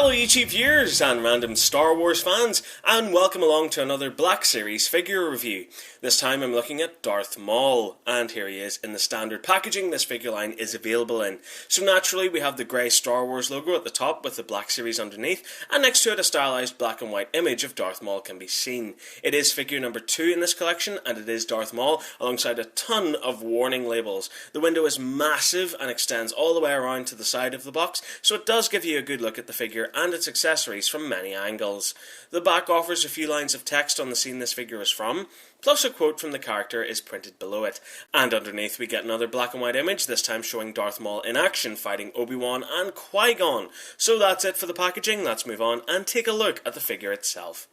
Hello YouTube viewers and random Star Wars fans, and welcome along to another Black Series figure review. This time I'm looking at Darth Maul, and here he is in the standard packaging this figure line is available in. So naturally we have the grey Star Wars logo at the top with the Black Series underneath, and next to it a stylized black and white image of Darth Maul can be seen. It is figure number 2 in this collection, and it is Darth Maul alongside a ton of warning labels. The window is massive and extends all the way around to the side of the box, so it does give you a good look at the figure and its accessories from many angles. The back offers a few lines of text on the scene this figure is from, plus a quote from the character is printed below it. And underneath we get another black and white image, this time showing Darth Maul in action fighting Obi-Wan and Qui-Gon. So that's it for the packaging, let's move on and take a look at the figure itself.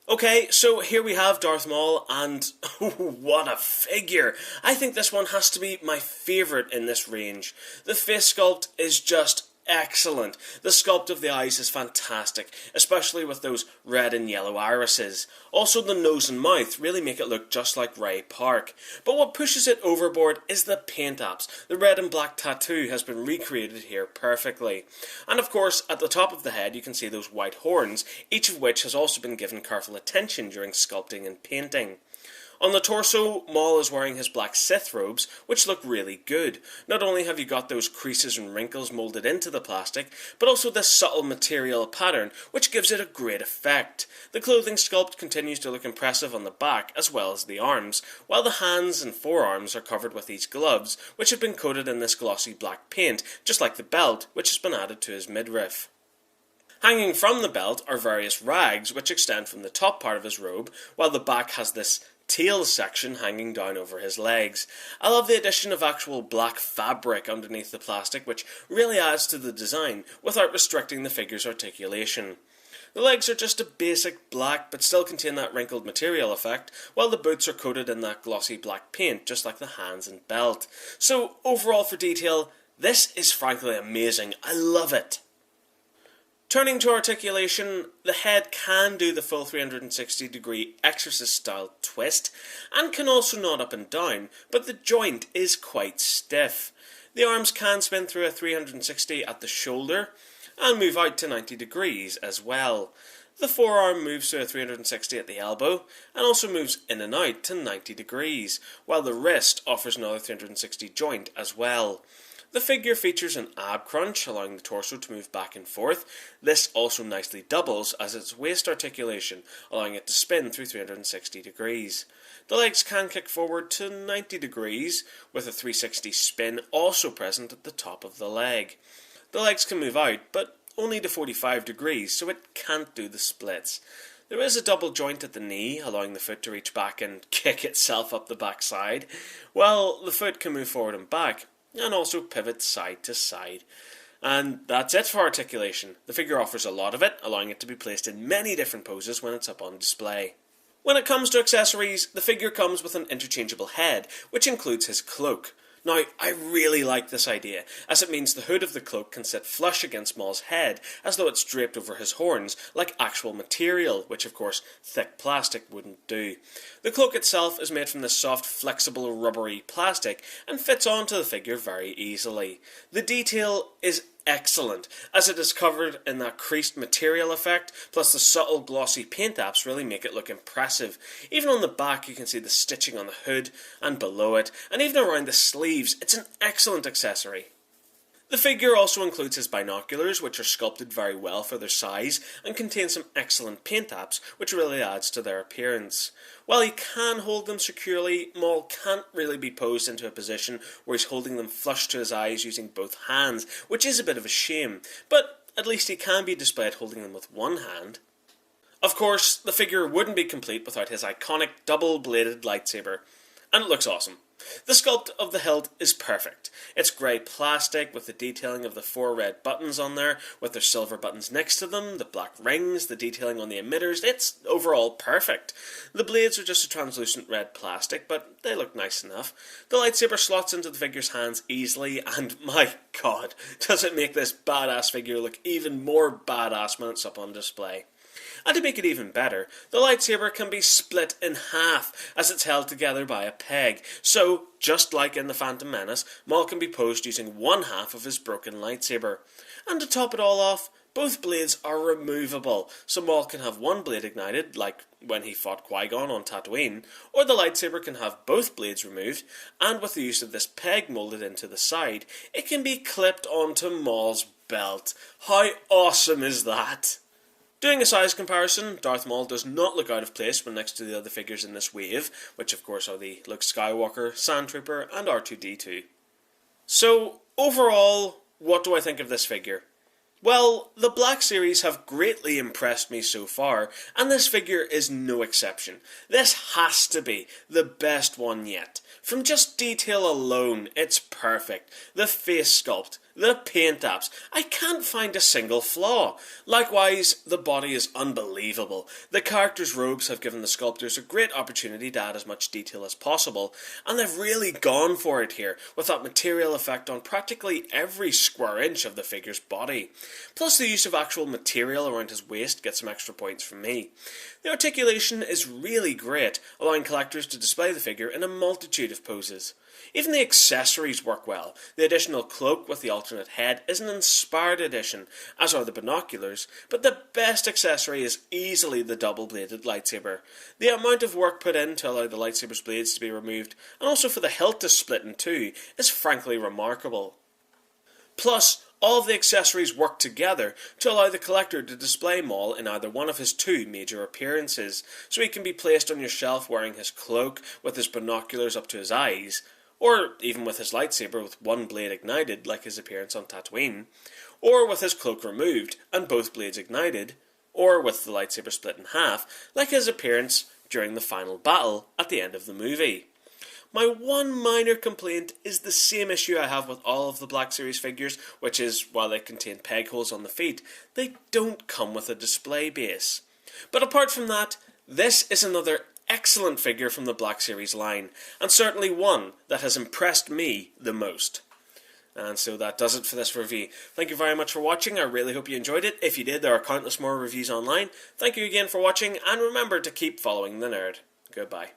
Okay, so here we have Darth Maul, and what a figure! I think this one has to be my favourite in this range. The face sculpt is just excellent. The sculpt of the eyes is fantastic, especially with those red and yellow irises. Also the nose and mouth really make it look just like Ray Park. But what pushes it overboard is the paint apps. The red and black tattoo has been recreated here perfectly. And of course, at the top of the head you can see those white horns, each of which has also been given careful attention during sculpting and painting. On the torso, Maul is wearing his black Sith robes, which look really good. Not only have you got those creases and wrinkles moulded into the plastic, but also this subtle material pattern, which gives it a great effect. The clothing sculpt continues to look impressive on the back as well as the arms, while the hands and forearms are covered with these gloves, which have been coated in this glossy black paint, just like the belt, which has been added to his midriff. Hanging from the belt are various rags, which extend from the top part of his robe, while the back has this tail section hanging down over his legs. I love the addition of actual black fabric underneath the plastic, which really adds to the design without restricting the figure's articulation. The legs are just a basic black but still contain that wrinkled material effect, while the boots are coated in that glossy black paint just like the hands and belt. So overall for detail, this is frankly amazing. I love it. Turning to articulation, the head can do the full 360 degree exorcist style twist and can also nod up and down, but the joint is quite stiff. The arms can spin through a 360 at the shoulder and move out to 90 degrees as well. The forearm moves to a 360 at the elbow and also moves in and out to 90 degrees, while the wrist offers another 360 joint as well. The figure features an ab crunch, allowing the torso to move back and forth. This also nicely doubles as its waist articulation, allowing it to spin through 360 degrees. The legs can kick forward to 90 degrees, with a 360 spin also present at the top of the leg. The legs can move out, but only to 45 degrees, so it can't do the splits. There is a double joint at the knee, allowing the foot to reach back and kick itself up the backside, while the foot can move forward and back, and also pivot side to side. And that's it for articulation. The figure offers a lot of it, allowing it to be placed in many different poses when it's up on display. When it comes to accessories, the figure comes with an interchangeable head, which includes his cloak. Now, I really like this idea, as it means the hood of the cloak can sit flush against Maul's head, as though it's draped over his horns, like actual material, which of course thick plastic wouldn't do. The cloak itself is made from this soft, flexible, rubbery plastic, and fits onto the figure very easily. The detail is excellent, as it is covered in that creased material effect, plus the subtle glossy paint apps really make it look impressive. Even on the back you can see the stitching on the hood and below it, and even around the sleeves. It's an excellent accessory. The figure also includes his binoculars, which are sculpted very well for their size and contain some excellent paint apps, which really adds to their appearance. While he can hold them securely, Maul can't really be posed into a position where he's holding them flush to his eyes using both hands, which is a bit of a shame, but at least he can be displayed holding them with one hand. Of course, the figure wouldn't be complete without his iconic double-bladed lightsaber, and it looks awesome. The sculpt of the hilt is perfect. It's grey plastic with the detailing of the 4 red buttons on there, with their silver buttons next to them, the black rings, the detailing on the emitters. It's overall perfect. The blades are just a translucent red plastic, but they look nice enough. The lightsaber slots into the figure's hands easily, and my god, does it make this badass figure look even more badass when it's up on display. And to make it even better, the lightsaber can be split in half as it's held together by a peg. So, just like in The Phantom Menace, Maul can be posed using one half of his broken lightsaber. And to top it all off, both blades are removable, so Maul can have one blade ignited, like when he fought Qui-Gon on Tatooine, or the lightsaber can have both blades removed, and with the use of this peg moulded into the side, it can be clipped onto Maul's belt. How awesome is that? Doing a size comparison, Darth Maul does not look out of place when next to the other figures in this wave, which of course are the Luke Skywalker, Sand Trooper, and R2-D2. So, overall, what do I think of this figure? Well, the Black Series have greatly impressed me so far, and this figure is no exception. This has to be the best one yet. From just detail alone, it's perfect. The face sculpt, the paint apps, I can't find a single flaw. Likewise, the body is unbelievable. The character's robes have given the sculptors a great opportunity to add as much detail as possible, and they've really gone for it here, with that material effect on practically every square inch of the figure's body. Plus, the use of actual material around his waist gets some extra points from me. The articulation is really great, allowing collectors to display the figure in a multitude of poses. Even the accessories work well. The additional cloak with the alternate head is an inspired addition, as are the binoculars, but the best accessory is easily the double-bladed lightsaber. The amount of work put in to allow the lightsaber's blades to be removed, and also for the hilt to split in two, is frankly remarkable. Plus, all of the accessories work together to allow the collector to display Maul in either one of his two major appearances, so he can be placed on your shelf wearing his cloak with his binoculars up to his eyes, or even with his lightsaber with one blade ignited like his appearance on Tatooine, or with his cloak removed and both blades ignited, or with the lightsaber split in half like his appearance during the final battle at the end of the movie. My one minor complaint is the same issue I have with all of the Black Series figures, which is, while they contain peg holes on the feet, they don't come with a display base. But apart from that, this is another excellent figure from the Black Series line, and certainly one that has impressed me the most. And so that does it for this review. Thank you very much for watching. I really hope you enjoyed it. If you did, there are countless more reviews online. Thank you again for watching, and remember to keep following the nerd. Goodbye.